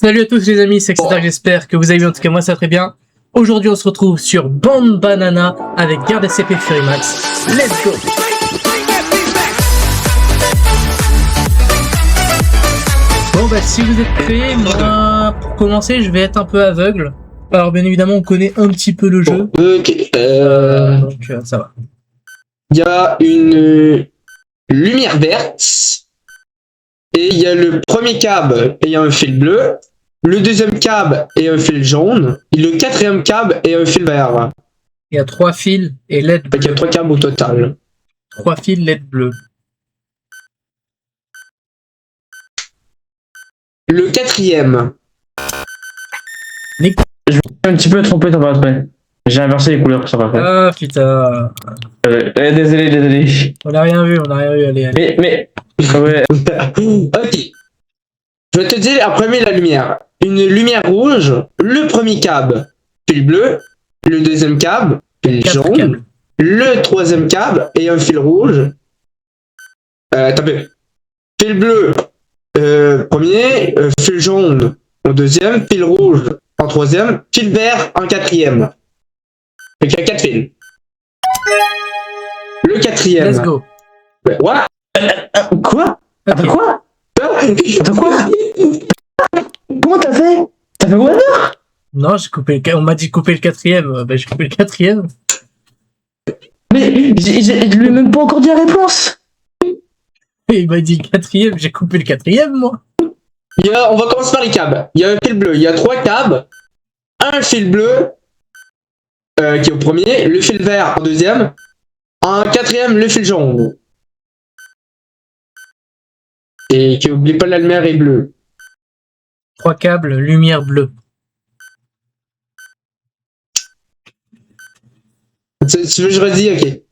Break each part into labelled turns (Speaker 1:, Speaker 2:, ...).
Speaker 1: Salut à tous les amis, c'est Etc. J'espère que vous allez bien, en tout cas moi ça va très bien. Aujourd'hui on se retrouve sur Band Banana avec Garde SCP Fury Max. Let's go! Bon bah si vous êtes prêts, moi pour commencer je vais être un peu aveugle. Alors bien évidemment on connaît un petit peu le jeu.
Speaker 2: Ok.
Speaker 1: Donc ça va.
Speaker 2: Il y a une lumière verte et il y a le premier câble ayant un fil bleu, le deuxième câble et un fil jaune et le quatrième câble et un fil vert.
Speaker 1: Il y a 3 fils et LED bleu.
Speaker 2: Il y a 3 câbles au total.
Speaker 1: 3 fils LED bleu.
Speaker 2: Le quatrième.
Speaker 3: Je vais un petit peu tromper ton après. J'ai inversé les couleurs sur après.
Speaker 1: Ah putain.
Speaker 3: Désolé.
Speaker 1: On n'a rien vu, allez.
Speaker 3: Mais. Ouais.
Speaker 2: Ok. Je vais te dire en premier la lumière. Une lumière rouge, le premier câble, fil bleu, le deuxième câble, fil
Speaker 1: 4
Speaker 2: jaune,
Speaker 1: câbles.
Speaker 2: le troisième câble et un fil rouge. T'as vu. Fil bleu, premier, fil jaune en deuxième, fil rouge en troisième, fil vert en quatrième. Fait qu'il y a 4 fils. Le quatrième.
Speaker 1: Let's go.
Speaker 2: Ouais. Quoi?
Speaker 1: Ok.
Speaker 2: Attends quoi?
Speaker 3: Attends quoi? Comment t'as fait? T'as fait quoi?
Speaker 1: Non, j'ai coupé on m'a dit couper le quatrième. Bah, j'ai coupé le quatrième.
Speaker 3: Mais je lui ai même pas encore dit la réponse.
Speaker 1: Et il m'a dit le quatrième, j'ai coupé le quatrième, moi.
Speaker 2: On va commencer par les câbles. Il y a un fil bleu. Il y a 3 câbles. Un fil bleu qui est au premier. Le fil vert en deuxième. En quatrième, le fil jaune. Et qui oublie pas la lumière est bleue.
Speaker 1: 3 câbles, lumière bleue.
Speaker 2: Tu veux que je redis? Ok.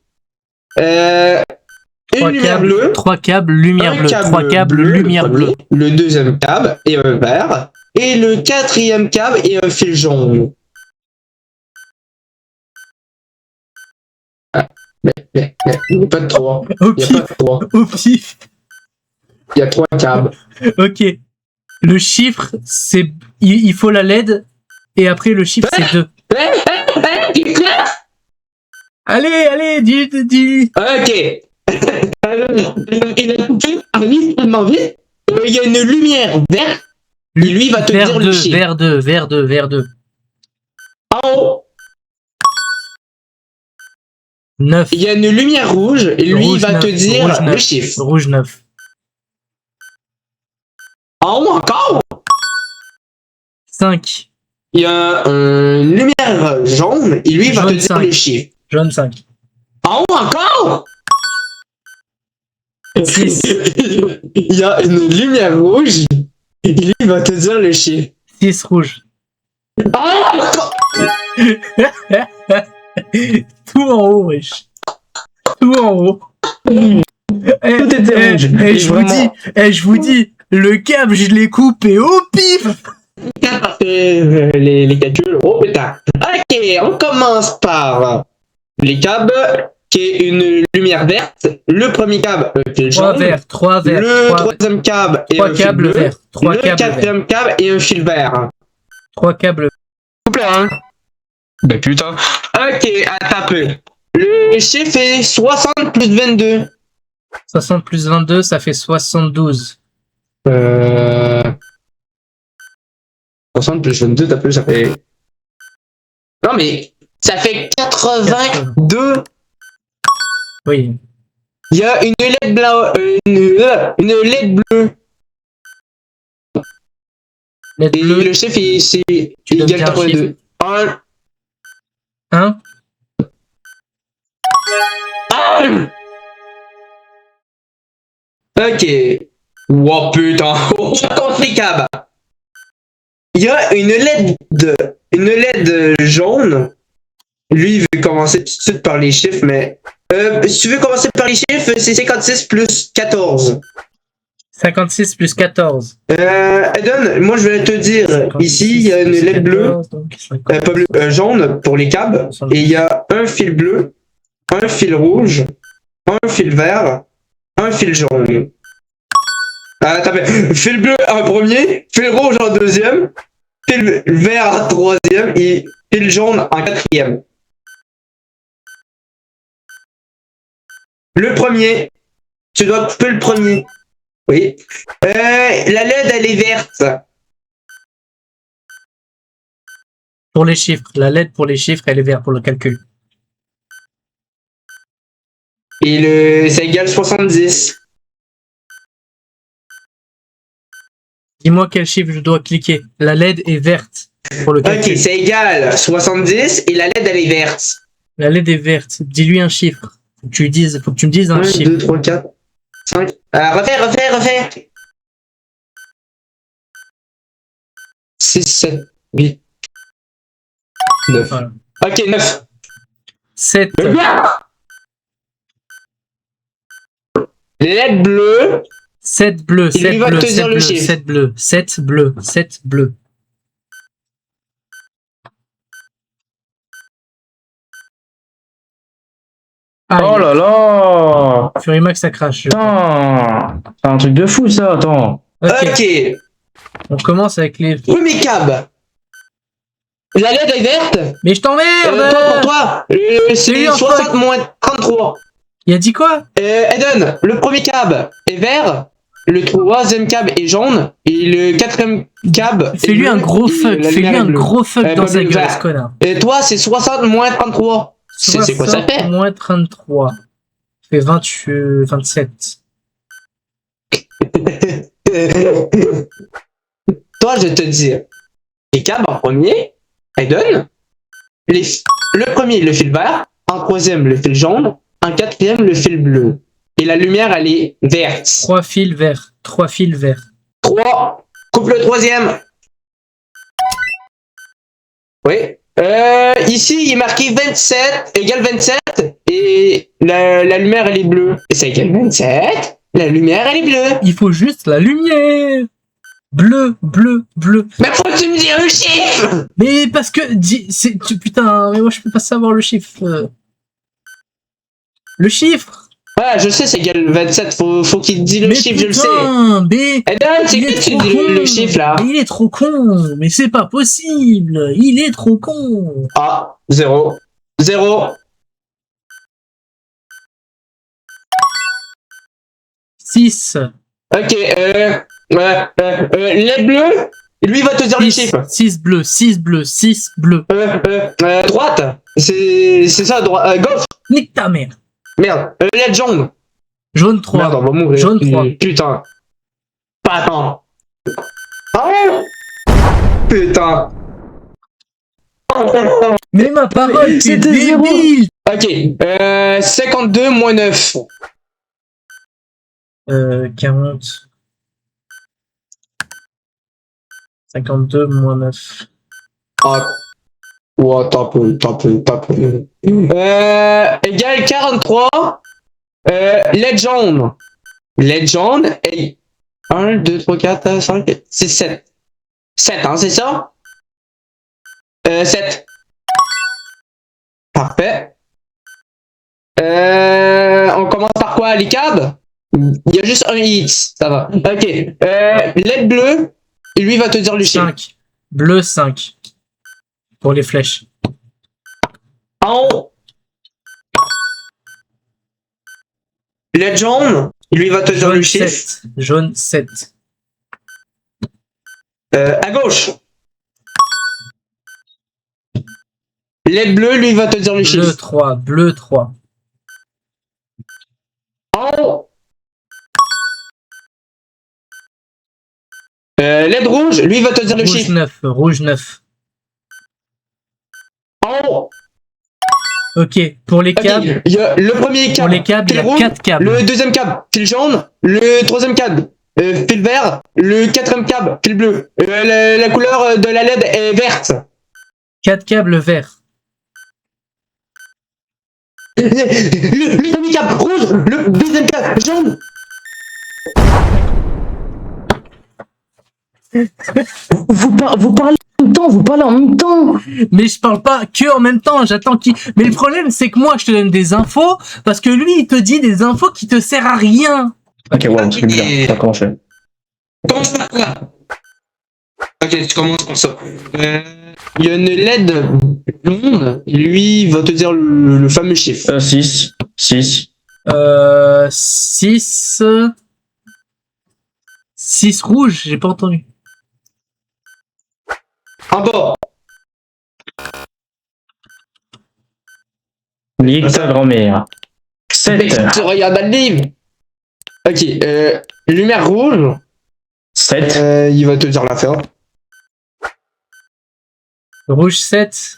Speaker 2: Une lumière bleue.
Speaker 1: 3 câbles, lumière
Speaker 2: Un
Speaker 1: bleue.
Speaker 2: câble
Speaker 1: 3 câbles,
Speaker 2: bleu,
Speaker 1: lumière
Speaker 2: le
Speaker 1: bleue.
Speaker 2: premier, le deuxième câble et un vert. Et le quatrième câble et un fil jaune. Ah, mais, il n'y a pas de 3.
Speaker 1: Au
Speaker 2: Il n'y a
Speaker 1: pif,
Speaker 2: pas de 3.
Speaker 1: au pif.
Speaker 2: Il y a 3 câbles.
Speaker 1: Ok. Le chiffre, c'est... Il faut la LED. Et après, le chiffre, c'est 2. Allez, dis.
Speaker 2: Ok. Il a coupé tellement vite. Il y a une lumière verte. Et lui va te dire le chiffre.
Speaker 1: Vert 2.
Speaker 2: En haut,
Speaker 1: 9.
Speaker 2: il y a une lumière rouge. Et lui
Speaker 1: Rouge
Speaker 2: va
Speaker 1: 9,
Speaker 2: te dire
Speaker 1: rouge
Speaker 2: le
Speaker 1: 9,
Speaker 2: chiffre.
Speaker 1: Rouge 9.
Speaker 2: En haut encore,
Speaker 1: 5.
Speaker 2: il y a une lumière jaune. Et lui va te
Speaker 1: Jaune
Speaker 2: dire
Speaker 1: 5.
Speaker 2: le chiffre.
Speaker 1: Jaune 5.
Speaker 2: En haut encore,
Speaker 1: 6.
Speaker 2: il y a une lumière rouge. Et lui va te dire le chiffre.
Speaker 1: 6 rouge.
Speaker 2: Ah,
Speaker 1: Tout en haut, wesh. Tout en haut.
Speaker 3: Tout était rouge. Et
Speaker 1: Je vous dis, le câble, je l'ai coupé au pif.
Speaker 2: les calculs. Oh putain. Ok, on commence par les câbles, qui est une lumière verte. Le premier câble, fil
Speaker 1: 3
Speaker 2: jaune.
Speaker 1: verts, 3 verts.
Speaker 2: Le
Speaker 1: 3
Speaker 2: troisième câble et
Speaker 1: 3
Speaker 2: un fil
Speaker 1: câbles
Speaker 2: bleu.
Speaker 1: verts. 3
Speaker 2: Le
Speaker 1: câbles verts.
Speaker 2: quatrième câble et un fil vert.
Speaker 1: 3 câbles.
Speaker 2: Couple hein.
Speaker 3: Bah putain.
Speaker 2: Ok, attends un peu. Le chiffre est 60 plus 22.
Speaker 1: 60 plus 22, ça fait 72.
Speaker 2: 60 plus 22, t'as peu, ça fait... Non mais, ça fait 82.
Speaker 1: Oui.
Speaker 2: Il y a une LED blanc, une LED bleue.
Speaker 1: LED
Speaker 2: Et
Speaker 1: bleu,
Speaker 2: le chiffre, c'est
Speaker 1: Tu donnes
Speaker 2: égal
Speaker 1: bien un
Speaker 2: 82. 1.
Speaker 1: 1.
Speaker 2: Ok. Wow, putain. On compte les câbles. Il y a une LED jaune. Lui, il veut commencer tout de suite par les chiffres, mais... si tu veux commencer par les chiffres, c'est 56 plus 14.
Speaker 1: 56 plus 14.
Speaker 2: Eden, moi je vais te dire,
Speaker 1: 56
Speaker 2: ici, il y a une
Speaker 1: plus
Speaker 2: LED bleue,
Speaker 1: 14, donc
Speaker 2: pas bleu, jaune pour les câbles, et il y a un fil bleu, un fil rouge, un fil vert, un fil jaune. T'as fait fil bleu en premier, fil rouge en deuxième, fil vert en troisième et fil jaune en quatrième. Le premier. Tu dois couper le premier. Oui. La LED, elle est verte.
Speaker 1: Pour les chiffres. La LED pour les chiffres, elle est verte pour le calcul.
Speaker 2: Et ça égale 70.
Speaker 1: Dis-moi quel chiffre je dois cliquer. La LED est verte pour le calcul.
Speaker 2: Ok, ça égale 70 et la LED, elle est verte.
Speaker 1: La LED est verte. Dis-lui un chiffre. Faut que tu me dises un
Speaker 2: 1,
Speaker 1: chiffre.
Speaker 2: 2, 3, 4, 5. Refais. 6, 7, 8, 9.
Speaker 1: Voilà.
Speaker 2: Ok, 9.
Speaker 1: 7.
Speaker 2: LED bleue.
Speaker 1: 7 bleu,
Speaker 2: Il
Speaker 1: 7
Speaker 2: va
Speaker 1: bleu,
Speaker 2: te
Speaker 1: 7
Speaker 2: dire le
Speaker 1: bleu,
Speaker 2: chiffre.
Speaker 1: 7 bleu, 7 bleu, 7 bleu.
Speaker 3: Oh là là.
Speaker 1: Furimax, ça crache.
Speaker 3: Putain. C'est un truc de fou, ça, attends.
Speaker 2: Ok.
Speaker 1: On commence avec les...
Speaker 2: Premier cab. La LED est verte.
Speaker 1: Mais je t'emmerde
Speaker 2: Toi pour toi. C'est
Speaker 1: lui, en
Speaker 2: 60 moins 33.
Speaker 1: Il a dit quoi?
Speaker 2: Eden, le premier cab est vert. Le troisième cab est jaune. Et le quatrième cab.
Speaker 1: Fais-lui un gros fuck. Fais-lui un gros fuck dans sa gueule,
Speaker 2: vert.
Speaker 1: ce connard.
Speaker 2: Et toi, c'est 60 moins 33. C'est quoi ça fait?
Speaker 1: Moins 33. Ça fait 27.
Speaker 2: Toi, je vais te dire. Les cabs en premier, Eden. Le premier, le fil vert. En troisième, le fil jaune. En quatrième, le fil bleu. Et la lumière, elle est verte.
Speaker 1: 3 fils verts. 3 fils verts.
Speaker 2: 3. Coupe le troisième. Oui. Ici, il est marqué 27 égale 27. Et la lumière, elle est bleue. Et ça égale 27. La lumière, elle est bleue.
Speaker 1: Il faut juste la lumière. Bleu, bleu, bleu.
Speaker 2: Mais pourquoi tu me dis le chiffre?
Speaker 1: Mais parce que... Putain, mais moi je peux pas savoir le chiffre. Le chiffre.
Speaker 2: Ouais, je sais, c'est égal 27. Faut qu'il te dise le chiffre, je le sais.
Speaker 1: Mais...
Speaker 2: Eden, c'est que tu dis le chiffre là.
Speaker 1: Mais il est trop con. Mais c'est pas possible. Il est trop con.
Speaker 2: Ah, 0. 0.
Speaker 1: 6.
Speaker 2: Ok, les bleus, lui va te dire le chiffre.
Speaker 1: 6 bleu, 6 bleu, 6 bleu.
Speaker 2: Droite, c'est ça, gauche.
Speaker 1: Nique ta mère.
Speaker 2: Merde, les jaune.
Speaker 1: Jaune 3.
Speaker 2: Merde, on va mourir.
Speaker 1: Jaune 3.
Speaker 2: Putain. Pas attends. Ah, putain.
Speaker 1: Mais ma parole, c'est
Speaker 3: c'était zéro.
Speaker 1: débile.
Speaker 2: Ok, 52 moins 9.
Speaker 1: 40. 52 moins 9.
Speaker 2: Ah. Ouais, t'as peu. Égale 43. LED jaune. LED jaune et 1, 2, 3, 4, 5, 6, 7. 7, hein, c'est ça? 7. Parfait. On commence par quoi? Les cabs? Il y a juste un X, ça va. Ok. LED bleu, lui va te dire le chiffre.
Speaker 1: 5. Bleu 5. Pour les flèches.
Speaker 2: En haut. LED jaune, lui va te dire le
Speaker 1: Jaune
Speaker 2: chiffre.
Speaker 1: 7. Jaune 7.
Speaker 2: À gauche. LED bleu, lui va te dire le
Speaker 1: Bleu
Speaker 2: chiffre.
Speaker 1: 3. Bleu 3.
Speaker 2: En haut. LED rouge, lui va te dire le
Speaker 1: Rouge
Speaker 2: chiffre.
Speaker 1: 9. Rouge 9.
Speaker 2: En haut.
Speaker 1: Ok. Pour les
Speaker 2: Ok,
Speaker 1: câbles.
Speaker 2: il y a le premier câble.
Speaker 1: Pour les câbles, il y
Speaker 2: fil
Speaker 1: a
Speaker 2: rouge,
Speaker 1: 4 câbles.
Speaker 2: Le deuxième câble, fil jaune. Le troisième câble, fil vert. Le quatrième câble, fil bleu. La couleur de la LED est verte.
Speaker 1: 4 câbles verts.
Speaker 2: Le premier câble rouge. Le deuxième câble jaune.
Speaker 3: Vous parlez en même temps.
Speaker 1: Mais je parle pas que en même temps, j'attends qu'il... Mais le problème, c'est que moi, je te donne des infos, parce que lui, il te dit des infos qui te servent à rien.
Speaker 3: Ok, ouais, c'est bien. Ça a commencé.
Speaker 2: Commence par quoi? Ok, tu commences par ça. Il y a une LED blonde. Lui, il va te dire le fameux chiffre.
Speaker 3: 6. 6.
Speaker 1: 6. 6 rouges, j'ai pas entendu.
Speaker 2: En bas.
Speaker 3: Nique ta grand-mère.
Speaker 2: Mais
Speaker 3: 7.
Speaker 2: tu regardes dans le livre. Ok, lumière rouge.
Speaker 3: 7.
Speaker 2: Il va te dire l'affaire.
Speaker 1: Rouge 7.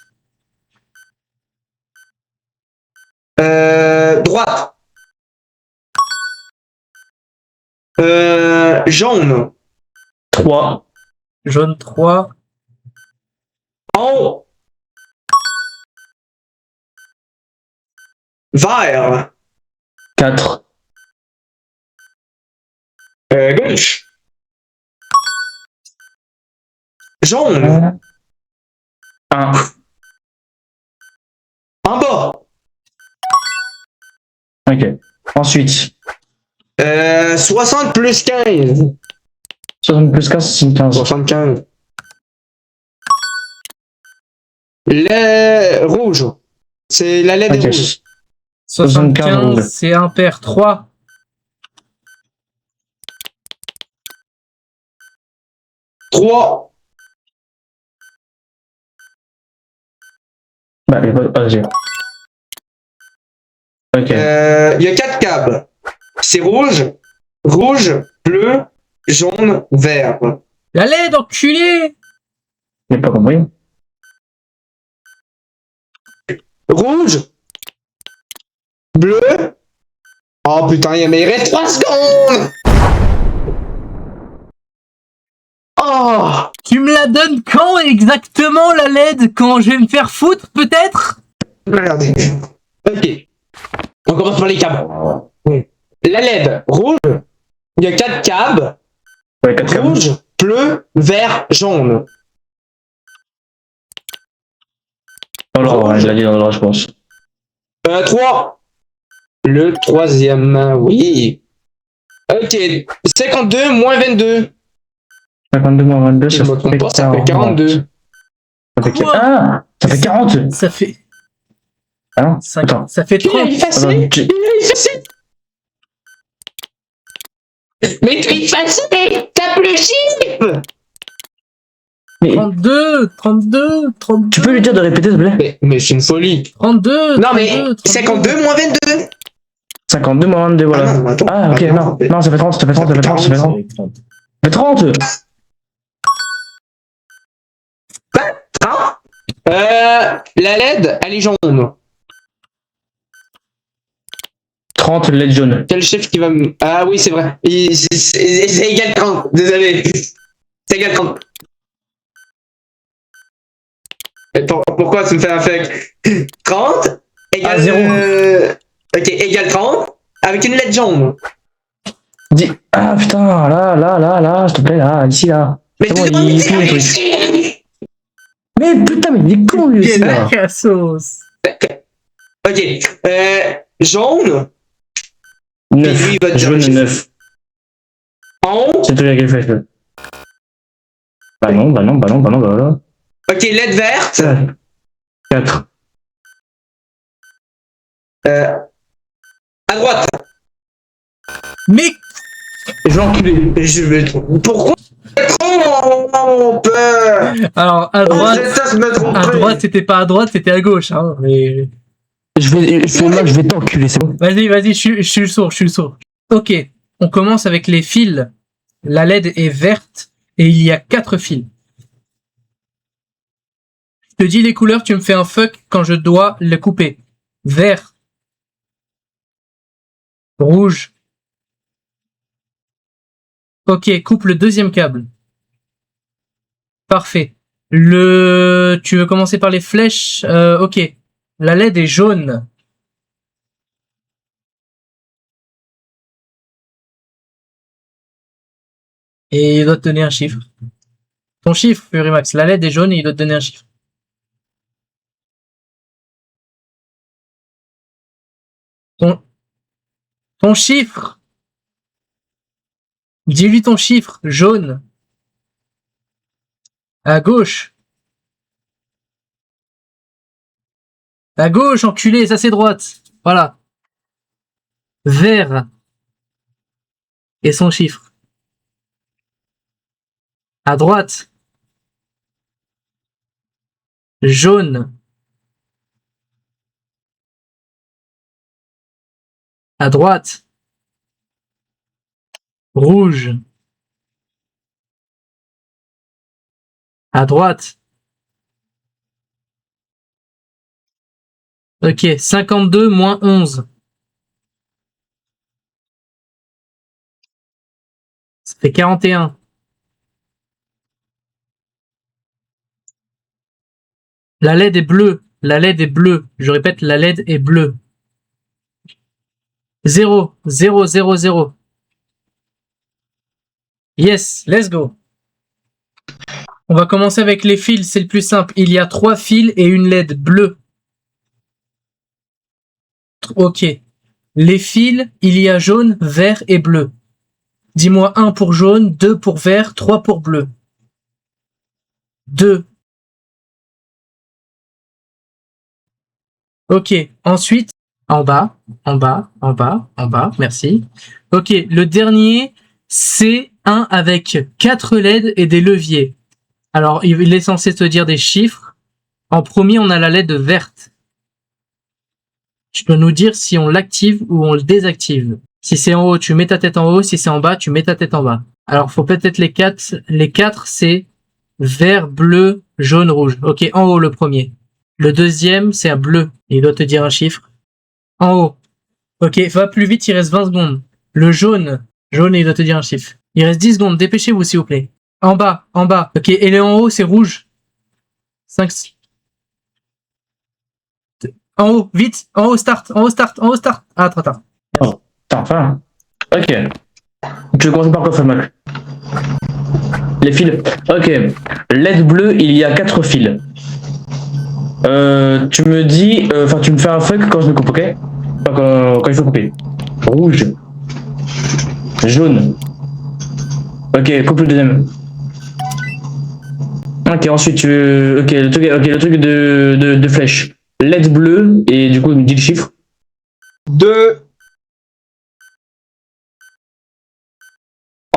Speaker 2: Droite. Jaune.
Speaker 3: 3.
Speaker 1: Jaune 3.
Speaker 2: En haut. Vert.
Speaker 3: 4.
Speaker 2: Gauche. Jaune.
Speaker 3: 1.
Speaker 2: En bas.
Speaker 3: Ok. Ensuite.
Speaker 2: 60 plus 15.
Speaker 3: 60 plus 15, c'est 15.
Speaker 2: 75. Le rouge. C'est la LED
Speaker 3: Ok.
Speaker 2: rouge.
Speaker 1: 75, c'est impair 3.
Speaker 2: Trois.
Speaker 3: Bah, vas-y. Ok.
Speaker 2: Il y a 4 câbles. C'est rouge, rouge, bleu, jaune, vert.
Speaker 1: La LED, enculé!
Speaker 3: J'ai pas compris.
Speaker 2: Rouge, bleu. Oh putain, il me reste 3 secondes. Oh,
Speaker 1: Tu me la donnes quand exactement, la LED? Quand je vais me faire foutre, peut-être?
Speaker 2: regardez. Ok. On commence par les câbles. La LED rouge. Il y a 4 câbles.
Speaker 3: Ouais, 4 câbles.
Speaker 2: Rouge, bleu, vert, jaune.
Speaker 3: Dans l'ordre, hein, je l'ai dit dans l'ordre, je pense.
Speaker 2: 3. Le troisième, oui. Ok. 52 moins 22.
Speaker 3: 52 moins 22,
Speaker 2: Si je
Speaker 3: ça
Speaker 2: me trompe
Speaker 3: fait
Speaker 2: pas, ça fait
Speaker 3: 40.
Speaker 2: 42.
Speaker 3: Ça fait
Speaker 1: Quoi?
Speaker 3: Ah, ça fait 40.
Speaker 1: Ça fait...
Speaker 3: Ah non,
Speaker 1: Attends. Ça fait 30.
Speaker 2: Effacé.
Speaker 3: Attends, tu-
Speaker 2: Effacé. Mais tu es effacé. T'as plus le chiffre.
Speaker 3: Mais
Speaker 1: 32, 32, 32.
Speaker 3: tu peux lui dire de répéter, s'il te plaît?
Speaker 2: Mais c'est une folie.
Speaker 1: 32,
Speaker 2: Non, mais
Speaker 1: 32,
Speaker 2: 52 moins 22.
Speaker 3: 52 moins 22, voilà.
Speaker 2: Ah non, attends.
Speaker 3: Ah, ok,
Speaker 2: Attends,
Speaker 3: non, ça fait 30, ça fait 30, ça fait 30, ça fait 30. Ça fait 30.
Speaker 2: 30. La LED, elle est jaune.
Speaker 3: 30 LED jaune.
Speaker 2: Quel chiffre qui va me... Ah oui, c'est vrai. C'est égal 30. Désolé. C'est égal 30. Pourquoi tu me fais un fake? 30 égale...
Speaker 3: Ah, 0.
Speaker 2: Ok, égale 30 avec une lettre jaune.
Speaker 3: Dis. Ah putain, là, s'il te plaît, là, ici, là.
Speaker 2: Mais
Speaker 3: C'est bon,
Speaker 2: tu dois me
Speaker 3: il
Speaker 2: dire
Speaker 3: finit le truc.
Speaker 2: ici.
Speaker 3: Mais putain, mais il est con, lui, aussi,
Speaker 1: Quelle
Speaker 3: là.
Speaker 1: cassos.
Speaker 2: Ok, jaune. Et lui,
Speaker 3: 9.
Speaker 2: il va te dire
Speaker 3: Jaune
Speaker 2: le chiffre.
Speaker 3: 9.
Speaker 2: En haut.
Speaker 3: C'est toi qui as fait. Bah non.
Speaker 2: Ok, lettre verte.
Speaker 3: 4.
Speaker 2: À droite.
Speaker 1: Mais
Speaker 3: Et je vais enculer.
Speaker 2: Je vais... Pourquoi mon père?
Speaker 1: alors, à
Speaker 2: Oh,
Speaker 1: droite,
Speaker 2: c'est ça, je me trompe.
Speaker 1: à droite, c'était pas à droite, c'était à gauche. Hein, mais...
Speaker 3: Je vais t'enculer, c'est bon.
Speaker 1: Vas-y, je suis le sourd. Ok, on commence avec les fils. La LED est verte et il y a 4 fils. Je te dis les couleurs, tu me fais un fuck quand je dois le couper. Vert. Rouge. Ok, coupe le deuxième câble. Parfait. Tu veux commencer par les flèches? Ok. La LED est jaune. Et il doit te donner un chiffre. Ton chiffre, Furimax. La LED est jaune et il doit te donner un chiffre. Ton chiffre. Dis-lui ton chiffre, jaune. À gauche. À gauche, enculé, ça c'est droite. Voilà. Vert. Et son chiffre. À droite. Jaune. À droite. Rouge. À droite. Ok, 52 moins 11. Ça fait 41. La LED est bleue. La LED est bleue. Je répète, la LED est bleue. 0, 0, 0, 0. Yes, let's go. On va commencer avec les fils, c'est le plus simple. Il y a 3 fils et une LED bleue. Ok. Les fils, il y a jaune, vert et bleu. Dis-moi 1 pour jaune, 2 pour vert, 3 pour bleu. 2. Ok. Ensuite, en bas, en bas, en bas, en bas. Merci. Ok. Le dernier, c'est un avec 4 LED et des leviers. Alors, il est censé te dire des chiffres. En premier, on a la LED verte. Tu dois nous dire si on l'active ou on le désactive. Si c'est en haut, tu mets ta tête en haut. Si c'est en bas, tu mets ta tête en bas. Alors, faut peut-être les 4. Les 4, c'est vert, bleu, jaune, rouge. Ok, en haut, le premier. Le deuxième, c'est à bleu. Il doit te dire un chiffre. En haut. Ok, va plus vite, il reste 20 secondes. Le jaune. Jaune, il doit te dire un chiffre. Il reste 10 secondes, dépêchez-vous, s'il vous plaît. En bas, en bas. Ok, et le en haut, c'est rouge. 5. En haut, vite. En haut, start. En haut, start. En haut, start. Ah, trop tard.
Speaker 3: Oh, putain, enfin. Ok. Tu veux commencer par quoi, Famac? Les fils. Ok. LED bleu, il y a 4 fils. Tu me dis. Enfin, tu me fais un fuck quand je me coupe, ok? Enfin, quand il faut couper. Rouge. Jaune. Ok, coupe le deuxième. Ok, ensuite tu veux. Ok, le truc de flèche. LED bleu, et du coup, il me dit le chiffre.
Speaker 2: 2,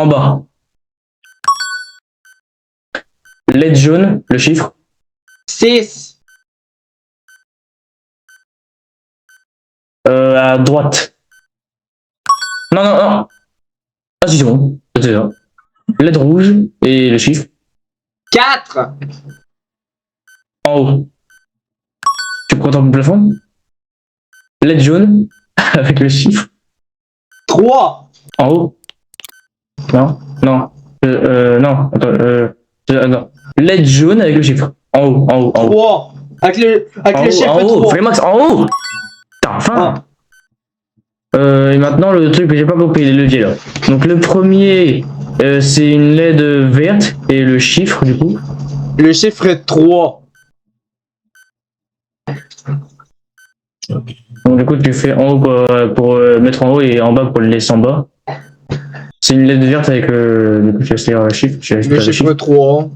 Speaker 3: En bas. LED jaune, le chiffre.
Speaker 2: 6,
Speaker 3: À droite. Non, non, non. Ah, si, c'est bon. C'est ça. LED rouge, et le chiffre.
Speaker 2: 4,
Speaker 3: En haut. Tu contemples le plafond? LED jaune, avec le chiffre.
Speaker 2: 3,
Speaker 3: En haut. Non, non. Non, attends, non. LED jaune avec le chiffre. En haut, en haut, en haut.
Speaker 2: 3. Avec le chiffre
Speaker 3: en haut,
Speaker 2: 3.
Speaker 3: Vraiment, en haut. Putain, enfin. Et maintenant, le truc que j'ai pas compris, les leviers là. Donc, le premier, c'est une LED verte et le chiffre, du coup.
Speaker 2: Le chiffre 3.
Speaker 3: Donc, du coup, tu fais en haut pour mettre en haut et en bas pour le laisser en bas. C'est une LED verte avec du coup, je laisse lire le chiffre.
Speaker 2: Le chiffre 3.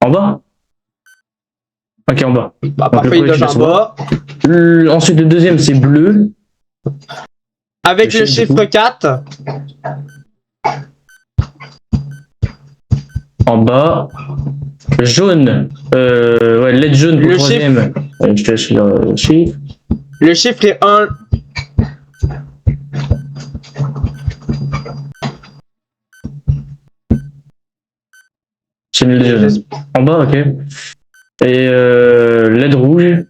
Speaker 3: En bas? Ok, en bas.
Speaker 2: Bah, parfait, il est en bas.
Speaker 3: Ensuite, le deuxième, c'est bleu.
Speaker 2: Avec le chiffre 4.
Speaker 3: En bas. Jaune. Ouais, LED jaune pour le troisième. Je te laisse lire le chiffre.
Speaker 2: Le chiffre est 1.
Speaker 3: C'est une LED jaune. En bas, ok. Et LED rouge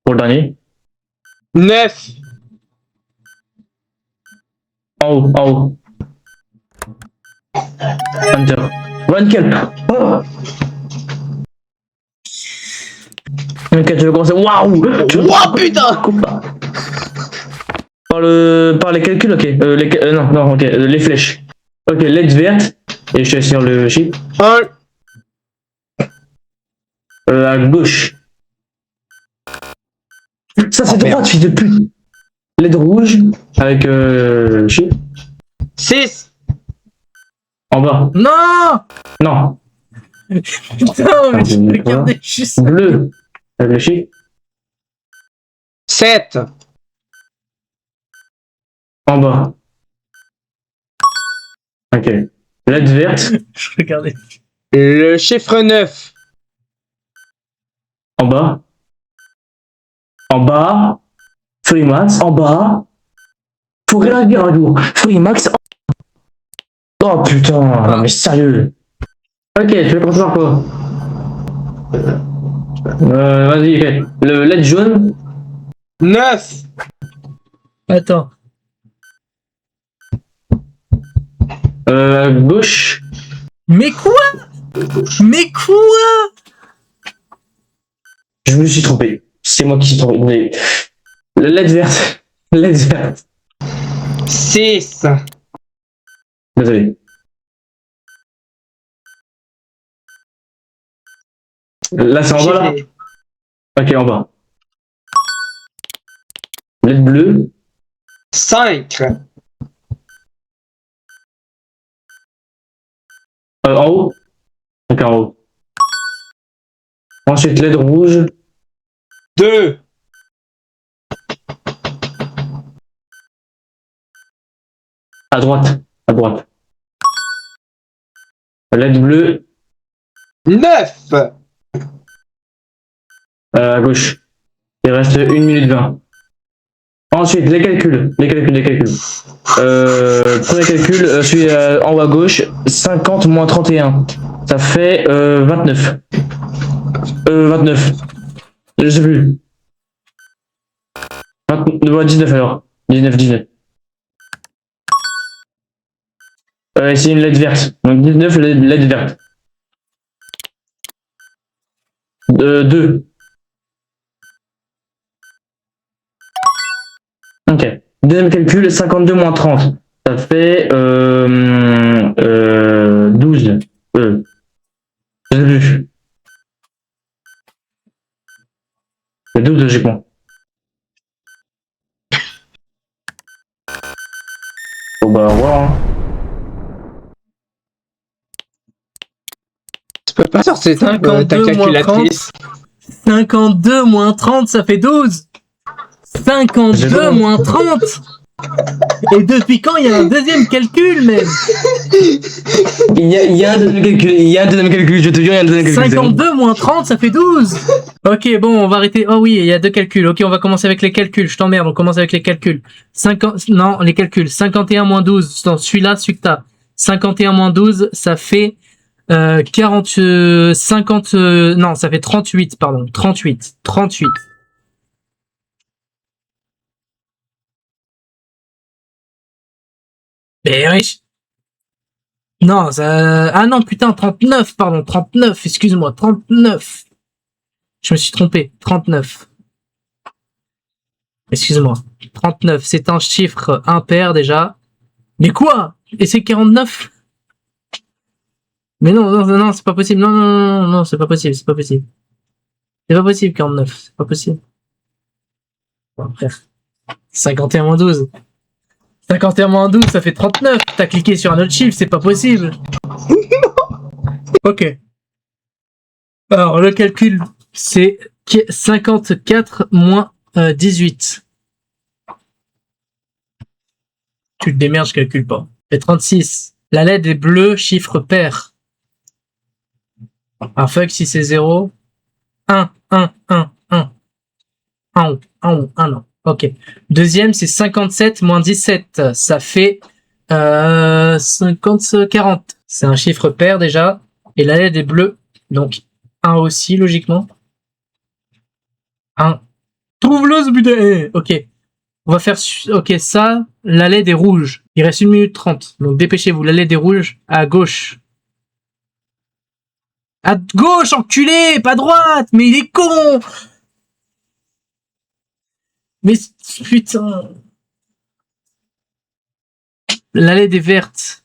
Speaker 3: pour le dernier.
Speaker 2: 9.
Speaker 3: En haut, en haut. Enter. Run kelp. Oh. Ok, tu veux commencer. Waouh!
Speaker 2: Waouh, putain!
Speaker 3: Par les calculs, ok. Non, non, ok. Les flèches. Ok, LED verte. Et je te laisse lire le chiffre.
Speaker 2: 1.
Speaker 3: À gauche. Ça, c'est droite, fils de pute. LED rouge avec le chiffre.
Speaker 2: 6.
Speaker 3: En bas.
Speaker 1: Non!
Speaker 3: Non.
Speaker 1: Putain, mais je regardais juste.
Speaker 3: Bleu. Réfléchis.
Speaker 2: 7.
Speaker 3: En bas. Ok. LED verte.
Speaker 1: Je regardais.
Speaker 2: Le chiffre 9.
Speaker 3: En bas. En bas. Freemax. En bas. Faut rien dire un jour. Freemax. Oh putain. Non mais sérieux. Ok, tu veux commencer par quoi? Vas-y, ok. Le LED jaune.
Speaker 2: 9.
Speaker 1: Attends.
Speaker 3: Gauche.
Speaker 1: Mais quoi? Mais quoi?
Speaker 3: Je me suis trompé. C'est moi qui suis trompé. Mais... Le LED verte. LED verte.
Speaker 2: 6.
Speaker 3: Désolé. Là, c'est en bas, là? Ok, en bas. LED bleu.
Speaker 2: 5.
Speaker 3: En haut. Ok, en haut. Ensuite, LED rouge.
Speaker 2: 2.
Speaker 3: À droite. À droite. LED bleu.
Speaker 2: 9.
Speaker 3: À gauche. Il reste 1 minute 20. Ensuite, les calculs. Les calculs. Premier calcul, celui en haut à gauche. 50 moins 31. Ça fait 29. 29. Je sais plus. 19 alors. 19. C'est une LED verte. Donc 19 LED verte. 2. Ok. Deuxième calcul, 52 moins 30. Ça fait 12. Je sais plus. C'est 12 logiquement. Bon bah au revoir. Hein.
Speaker 2: Tu peux pas sortir ta
Speaker 1: 52 moins
Speaker 2: calculatrice.
Speaker 1: 52 moins 30, ça fait 12. 52 moins 30. Et depuis quand il y a un deuxième calcul, même?
Speaker 3: Il y a un deuxième calcul. Il y a un deuxième calcul. Je te jure, il y a un deuxième calcul.
Speaker 1: 52 moins 30, ça fait 12. Ok, bon, on va arrêter. Oh oui, il y a deux calculs. Ok, on va commencer avec les calculs. Je t'emmerde, on commence avec les calculs. 50... Non, les calculs. 51 moins 12. Dans celui-là, celui que t'as. 51 moins 12, ça fait 50... non, ça fait 38, pardon. 38. 38. Mais oui. Non, ça... Ah non, putain, 39, pardon. 39, excuse-moi. 39. Je me suis trompé. 39. Excuse-moi. 39, c'est un chiffre impair déjà. Mais quoi? Et c'est 49? Mais non, c'est pas possible. Non, c'est pas possible, c'est pas possible. C'est pas possible, 49, c'est pas possible. Bon, frère. 51 moins 12. 51 moins 12, ça fait 39. T'as cliqué sur un autre chiffre, c'est pas possible. Ok. Alors, le calcul, c'est 54 moins 18. Tu te démerdes, je calcule pas. C'est 36. La LED est bleue, chiffre pair. Un fuck si c'est 0. 1. 1 non. Ok. Deuxième, c'est 57 moins 17. Ça fait 40. C'est un chiffre pair déjà. Et la LED est bleue. Donc 1 aussi, logiquement. 1. Trouve-le ce butin. Ok. On va faire... Ok, ça, la LED est rouge. Il reste 1 minute 30. Donc dépêchez-vous. La LED est rouge à gauche. À gauche, enculé, pas droite. Mais il est con. Mais putain. La LED est verte.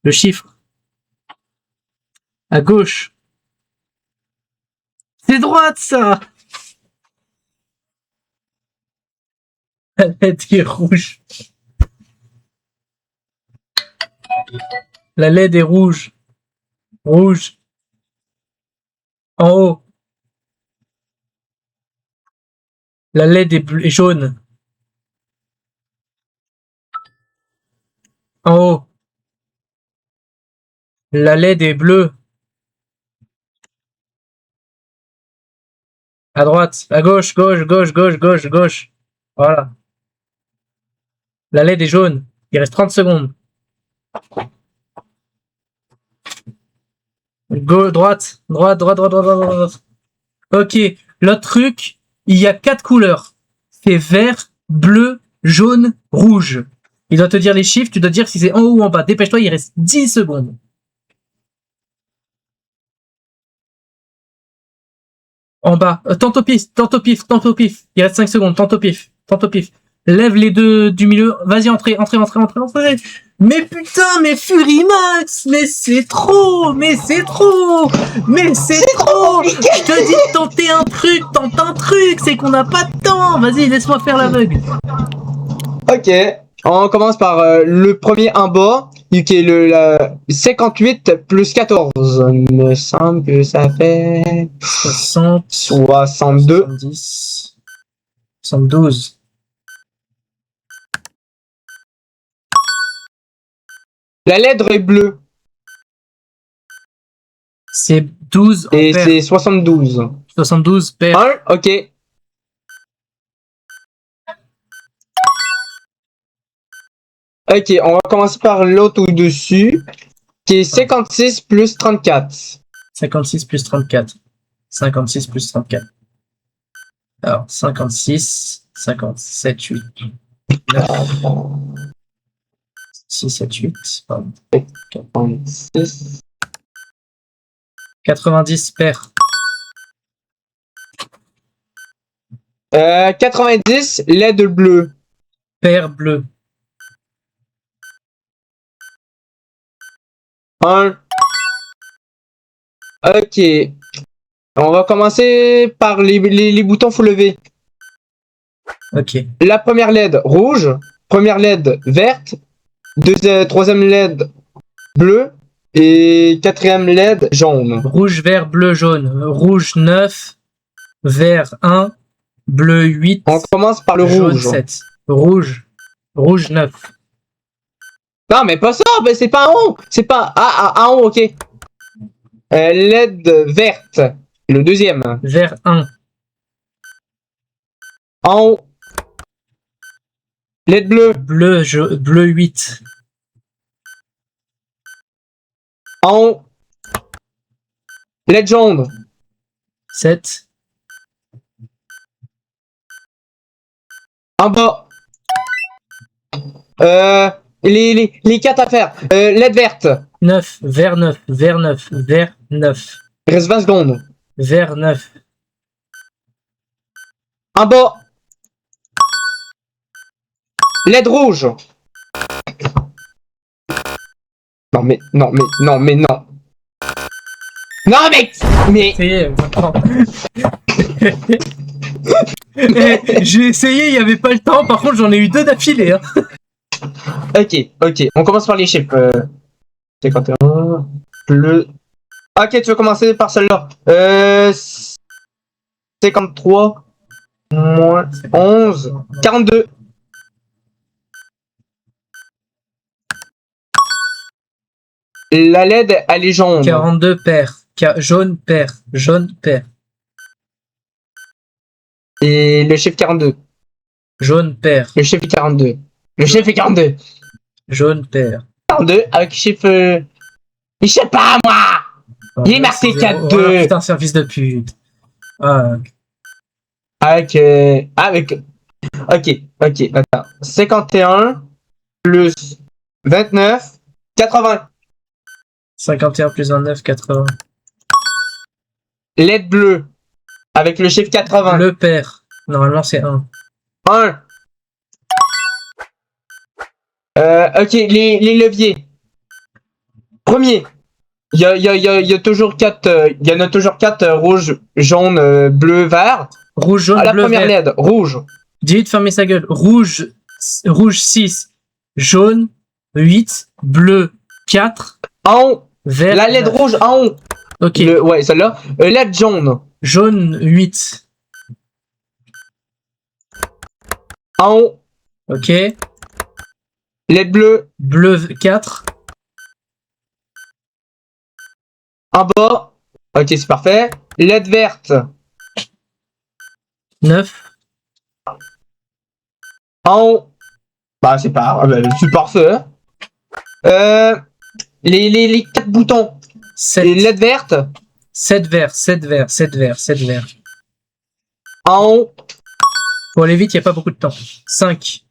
Speaker 1: Le chiffre. À gauche. C'est droite, ça. La LED est rouge. La LED est rouge. Rouge. En haut. La LED est jaune. En haut. La LED est bleue. À droite. À gauche, gauche, gauche, gauche, gauche, gauche. Voilà. La LED est jaune. Il reste 30 secondes. Droite. Droite, droite, droite, droite, droite, droite. Ok. L'autre truc, il y a 4 couleurs. C'est vert, bleu, jaune, rouge. Il doit te dire les chiffres, tu dois dire si c'est en haut ou en bas. Dépêche-toi, il reste 10 secondes. En bas. Tente au pif, tente au pif, tente au pif. Il reste 5 secondes, tente au pif, tente au pif. Lève les deux du milieu. Vas-y, entrez. Mais putain, mais Furimax, mais c'est trop. Je te dis de tenter un truc, tente un truc, c'est qu'on n'a pas de temps. Vas-y, laisse-moi faire l'aveugle.
Speaker 2: Ok. On commence par le premier en bas, qui est la 58 plus 14. Il me semble que ça fait
Speaker 1: 60,
Speaker 2: 62.
Speaker 1: 70, 72.
Speaker 2: La lettre est bleue.
Speaker 1: C'est 12 en
Speaker 2: Et
Speaker 1: paire.
Speaker 2: c'est 72.
Speaker 1: 72 paire.
Speaker 2: 1, ok. Ok, on va commencer par l'autre au-dessus, qui est 56 plus 34.
Speaker 1: 56 plus 34. 56 plus 34. Alors, 56, 57, 8, 9, 6, 7, 8, pardon.
Speaker 2: 56.
Speaker 1: 90 paire.
Speaker 2: 90, LED bleu.
Speaker 1: Paire bleu.
Speaker 2: 1. Ok. On va commencer par les boutons faut lever.
Speaker 1: Ok.
Speaker 2: La première LED rouge, première LED verte, troisième LED bleu et quatrième LED jaune.
Speaker 1: Rouge, vert, bleu, jaune. Rouge 9, vert 1, bleu 8,
Speaker 2: On commence par le
Speaker 1: jaune
Speaker 2: rouge.
Speaker 1: 7. Rouge 9.
Speaker 2: Non, mais pas ça, mais c'est pas en haut. C'est pas en haut, ok. LED verte, le deuxième.
Speaker 1: Vert 1.
Speaker 2: En haut. LED bleu,
Speaker 1: Bleu 8.
Speaker 2: en haut. LED jaune,
Speaker 1: 7.
Speaker 2: en bas. Les 4 à faire. LED verte,
Speaker 1: 9. Vert 9. Vert 9. Vert 9.
Speaker 2: il reste 20 secondes.
Speaker 1: Vert 9.
Speaker 2: En bas. LED rouge. Non mais non. Non mais
Speaker 1: Essayez, maintenant. J'ai essayé, il n'y avait pas le temps. Par contre, j'en ai eu 2 d'affilée. Hein.
Speaker 2: ok. On commence par les chiffres. 51 plus. Ok, tu veux commencer par celle-là. 53 moins 11 42. La LED, elle est jaune.
Speaker 1: 42 paires. Jaune paire. Jaune paire.
Speaker 2: Et le chiffre 42.
Speaker 1: Jaune paire.
Speaker 2: Le chiffre est 42. Le chiffre est 42.
Speaker 1: Jaune paire.
Speaker 2: 42 avec chiffre. Je sais pas moi. Il est marqué 4-2.
Speaker 1: Oh, putain, c'est un fils de pute. Ah.
Speaker 2: Avec. Ok. Attends. 51 plus 29. 80.
Speaker 1: 51 plus 29, 80.
Speaker 2: LED bleu. Avec le chiffre 80.
Speaker 1: Bleu paire. Normalement, c'est 1.
Speaker 2: 1. Ok, les leviers. Premier. Il y a toujours 4. Il y en a toujours 4 rouge, jaune, bleu, vert.
Speaker 1: Rouge, jaune,
Speaker 2: La
Speaker 1: bleu,
Speaker 2: première
Speaker 1: vert.
Speaker 2: LED, rouge.
Speaker 1: Dis-lui de fermer sa gueule. Rouge 6. Jaune 8. Bleu 4,
Speaker 2: En haut.
Speaker 1: vert.
Speaker 2: La LED
Speaker 1: 9.
Speaker 2: rouge en haut.
Speaker 1: Ok.
Speaker 2: Ouais, celle-là. LED jaune.
Speaker 1: Jaune, 8.
Speaker 2: En haut.
Speaker 1: Ok.
Speaker 2: LED bleu.
Speaker 1: Bleu, 4.
Speaker 2: En bas. Ok, c'est parfait. LED verte.
Speaker 1: 9.
Speaker 2: En haut. Bah, c'est pas. C'est parfait. Les 4 boutons.
Speaker 1: 7.
Speaker 2: Les LED vertes.
Speaker 1: 7 vert, 7 vert, 7 vert, 7 vert.
Speaker 2: En haut.
Speaker 1: Pour aller vite, il n'y a pas beaucoup de temps. 5.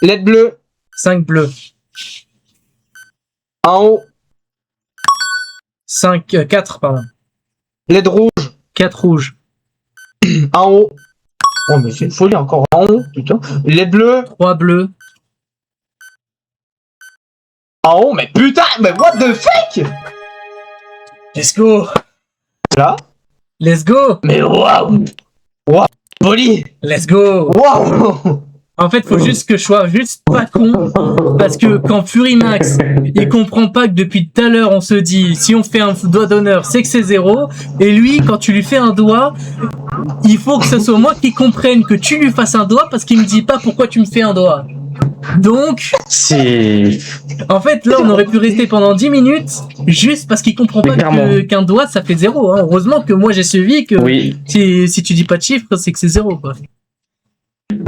Speaker 2: LED bleu.
Speaker 1: 5 bleu.
Speaker 2: En haut.
Speaker 1: 4, pardon.
Speaker 2: LED rouge.
Speaker 1: 4 rouge.
Speaker 2: En haut. Oh, mais c'est une folie encore en haut, putain. LED bleu.
Speaker 1: 3 bleu.
Speaker 2: En haut, mais putain, mais what the fuck?
Speaker 1: Let's go.
Speaker 2: Là.
Speaker 1: Let's go.
Speaker 2: Mais waouh. Waouh. Folie.
Speaker 1: Let's go.
Speaker 2: Waouh.
Speaker 1: En fait, faut juste que je sois juste pas con. Parce que quand Furimax, il comprend pas que depuis tout à l'heure, on se dit, si on fait un doigt d'honneur, c'est que c'est 0. Et lui, quand tu lui fais un doigt, il faut que ce soit moi qui comprenne que tu lui fasses un doigt parce qu'il me dit pas pourquoi tu me fais un doigt. Donc,
Speaker 3: C'est.
Speaker 1: en fait, là, on aurait pu rester pendant 10 minutes juste parce qu'il comprend pas qu'un doigt, ça fait 0. Hein. Heureusement que moi, j'ai suivi que
Speaker 3: Oui.
Speaker 1: si tu dis pas de chiffre, c'est que c'est 0, quoi.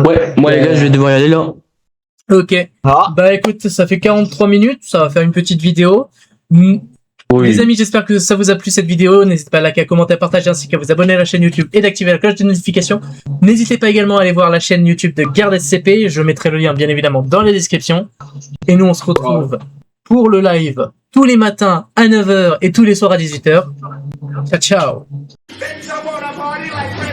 Speaker 3: Ouais, moi les gars, je vais devoir y aller là.
Speaker 1: Ok.
Speaker 2: Ah.
Speaker 1: Bah écoute, ça fait 43 minutes, ça va faire une petite vidéo.
Speaker 3: Oui.
Speaker 1: Les amis, j'espère que ça vous a plu cette vidéo. N'hésitez pas à liker, à commenter, à partager ainsi qu'à vous abonner à la chaîne YouTube et d'activer la cloche de notification. N'hésitez pas également à aller voir la chaîne YouTube de Garde SCP. Je mettrai le lien bien évidemment dans la description. Et nous on se retrouve pour le live tous les matins à 9h et tous les soirs à 18h. Ciao ciao.
Speaker 4: Bitch, I wanna party like